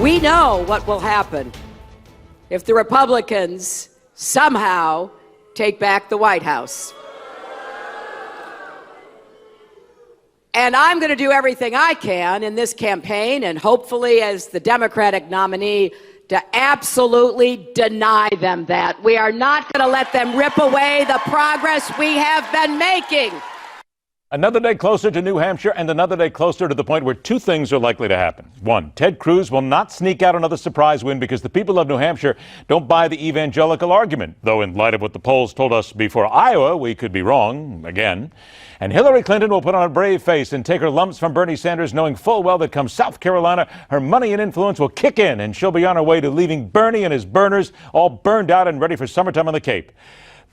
We know what will happen if the Republicans somehow take back the White House. And I'm going to do everything I can in this campaign, and hopefully as the Democratic nominee, to absolutely deny them that. We are not going to let them rip away the progress we have been making. Another day closer to New Hampshire and another day closer to the point where two things are likely to happen. One, Ted Cruz will not sneak out another surprise win because the people of New Hampshire don't buy the evangelical argument, though in light of what the polls told us before Iowa, we could be wrong again. And Hillary Clinton will put on a brave face and take her lumps from Bernie Sanders, knowing full well that come South Carolina, her money and influence will kick in and she'll be on her way to leaving Bernie and his burners all burned out and ready for summertime on the Cape.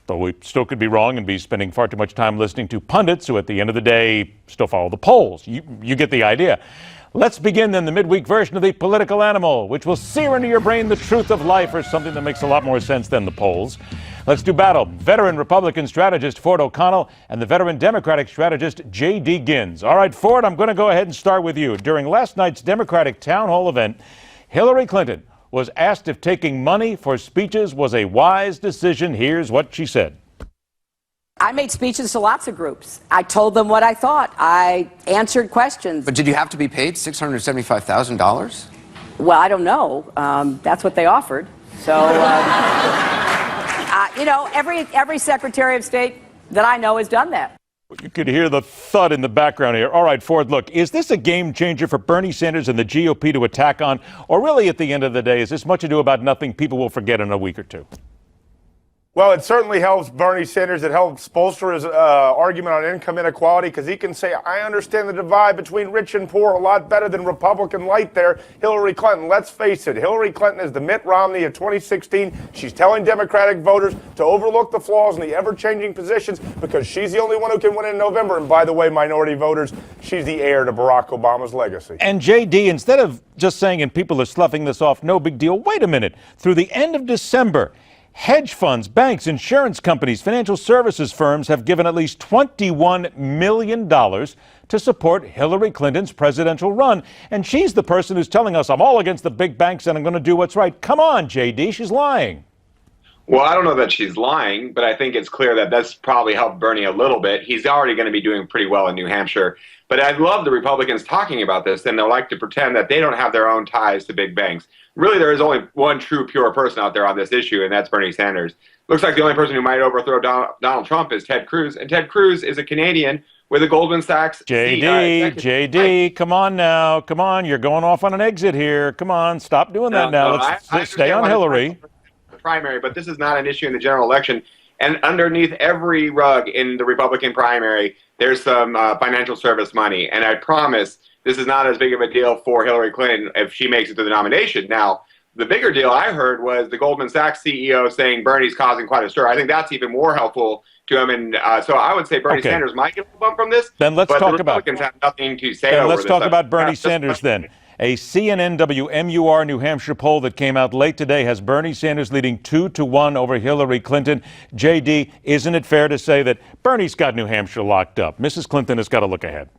Though we still could be wrong and be spending far too much time listening to pundits who at the end of the day still follow the polls. You get the idea. Let's begin then the midweek version of the political animal, which will sear into your brain the truth of life, or something that makes a lot more sense than the polls. Let's do battle. Veteran Republican strategist Ford O'Connell and the veteran Democratic strategist J.D. Gins. All right, Ford, I'm going to go ahead and start with you. During last night's Democratic town hall event, Hillary Clinton was asked if taking money for speeches was a wise decision. Here's what she said. I made speeches to lots of groups. I told them what I thought. I answered questions. But did you have to be paid $675,000? Well, I don't know. That's what they offered. So, every Secretary of State that I know has done that. You could hear the thud in the background here. All right, Ford, look, is this a game changer for Bernie Sanders and the GOP to attack on? Or really, at the end of the day, is this much ado about nothing people will forget in a week or two? Well, it certainly helps Bernie Sanders. It helps bolster his argument on income inequality, because he can say, I understand the divide between rich and poor a lot better than Republican light there, Hillary Clinton. Let's face it, Hillary Clinton is the Mitt Romney of 2016. She's telling Democratic voters to overlook the flaws in the ever-changing positions because she's the only one who can win in November. And by the way, minority voters, she's the heir to Barack Obama's legacy. And J.D., instead of just saying, and people are sloughing this off, no big deal, wait a minute. Through the end of December, hedge funds, banks, insurance companies, financial services firms have given at least $21 million to support Hillary Clinton's presidential run. And she's the person who's telling us, I'm all against the big banks and I'm going to do what's right. Come on, J.D., she's lying. Well, I don't know that she's lying, but I think it's clear that that's probably helped Bernie a little bit. He's already going to be doing pretty well in New Hampshire. But I love the Republicans talking about this, and they'll like to pretend that they don't have their own ties to big banks. Really, there is only one true, pure person out there on this issue, and that's Bernie Sanders. Looks like the only person who might overthrow Donald Trump is Ted Cruz, and Ted Cruz is a Canadian with a Goldman Sachs. JD, come on now. Come on, you're going off on an exit here. Come on, stop doing that now. Let's stay on Hillary. Primary, but this is not an issue in the general election. And underneath every rug in the Republican primary, there's some financial service money. And I promise this is not as big of a deal for Hillary Clinton if she makes it to the nomination. Now, the bigger deal I heard was the Goldman Sachs CEO saying Bernie's causing quite a stir. I think that's even more helpful to him. And so I would say Bernie Sanders might get a bump from this. Then let's talk about. Republicans have nothing to say over this. Let's talk about Bernie Sanders then. A CNN WMUR New Hampshire poll that came out late today has Bernie Sanders leading 2-1 over Hillary Clinton. J.D., isn't it fair to say that Bernie's got New Hampshire locked up? Mrs. Clinton has got to look ahead.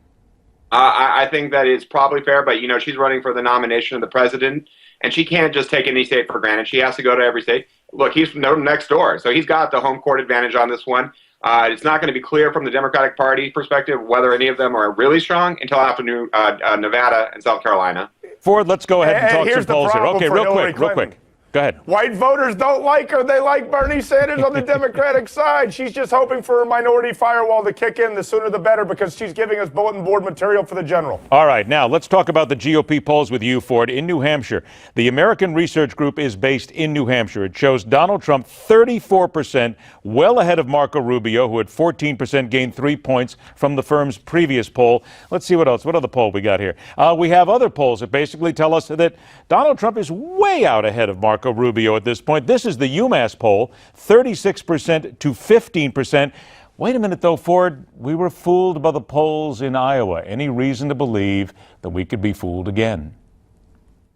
I think that is probably fair, but, she's running for the nomination of the president, and she can't just take any state for granted. She has to go to every state. Look, he's from next door, so he's got the home court advantage on this one. It's not going to be clear from the Democratic Party perspective whether any of them are really strong until after Nevada and South Carolina. Ford, let's go ahead and talk some polls here. Okay, real quick. Go ahead. White voters don't like her. They like Bernie Sanders on the Democratic side. She's just hoping for a minority firewall to kick in. The sooner the better, because she's giving us bulletin board material for the general. All right. Now, let's talk about the GOP polls with you, Ford. In New Hampshire, the American Research Group is based in New Hampshire. It shows Donald Trump 34%, well ahead of Marco Rubio, who had 14%, gained 3 points from the firm's previous poll. Let's see what else. What other poll we got here? We have other polls that basically tell us that Donald Trump is way out ahead of Marco Rubio at this point. This is the UMass poll, 36% to 15%. Wait a minute, though, Ford. We were fooled by the polls in Iowa. Any reason to believe that we could be fooled again?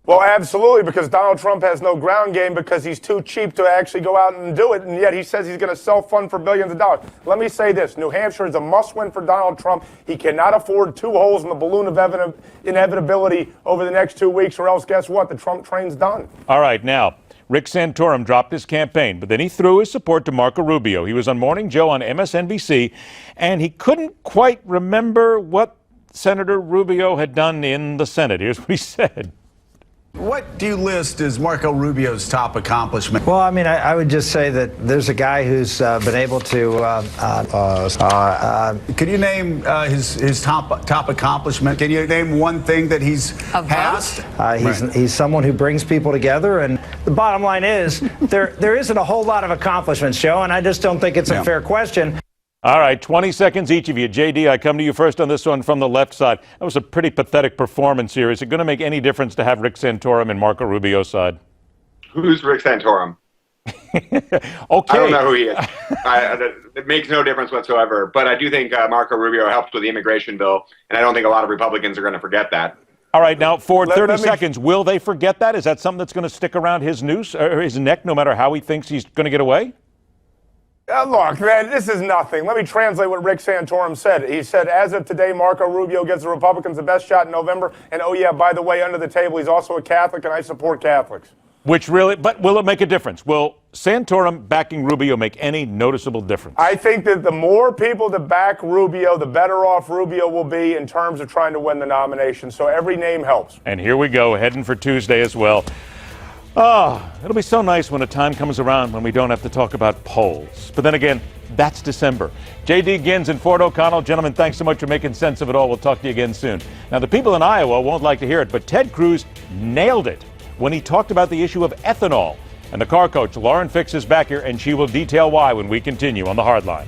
Well, absolutely, because Donald Trump has no ground game because he's too cheap to actually go out and do it, and yet he says he's going to self-fund for billions of dollars. Let me say this. New Hampshire is a must-win for Donald Trump. He cannot afford two holes in the balloon of inevitability over the next 2 weeks, or else guess what? The Trump train's done. All right, now, Rick Santorum dropped his campaign, but then he threw his support to Marco Rubio. He was on Morning Joe on MSNBC, and he couldn't quite remember what Senator Rubio had done in the Senate. Here's what he said. What do you list as Marco Rubio's top accomplishment? Well, I mean, I would just say that there's a guy who's been able to. Can you name his top accomplishment? Can you name one thing that he's passed? He's someone who brings people together, and the bottom line is there isn't a whole lot of accomplishments, Joe, and I just don't think it's a fair question. All right, 20 seconds each of you. JD, I come to you first on this one from the left side. That was a pretty pathetic performance here. Is it going to make any difference to have Rick Santorum and Marco Rubio's side? Who's Rick Santorum? Okay. I don't know who he is. It makes no difference whatsoever. But I do think Marco Rubio helped with the immigration bill, and I don't think a lot of Republicans are going to forget that. All right, now for 30 seconds, will they forget that? Is that something that's going to stick around his noose or his neck no matter how he thinks he's going to get away? Look, man, this is nothing. Let me translate what Rick Santorum said. He said, as of today, Marco Rubio gives the Republicans the best shot in November. And, oh, yeah, by the way, under the table, he's also a Catholic, and I support Catholics. But will it make a difference? Will Santorum backing Rubio make any noticeable difference? I think that the more people that back Rubio, the better off Rubio will be in terms of trying to win the nomination. So every name helps. And here we go, heading for Tuesday as well. Oh, it'll be so nice when a time comes around when we don't have to talk about polls. But then again, that's December. J.D. Gins and Ford O'Connell, gentlemen, thanks so much for making sense of it all. We'll talk to you again soon. Now, the people in Iowa won't like to hear it, but Ted Cruz nailed it when he talked about the issue of ethanol. And the car coach, Lauren Fix, is back here, and she will detail why when we continue on The Hard Line.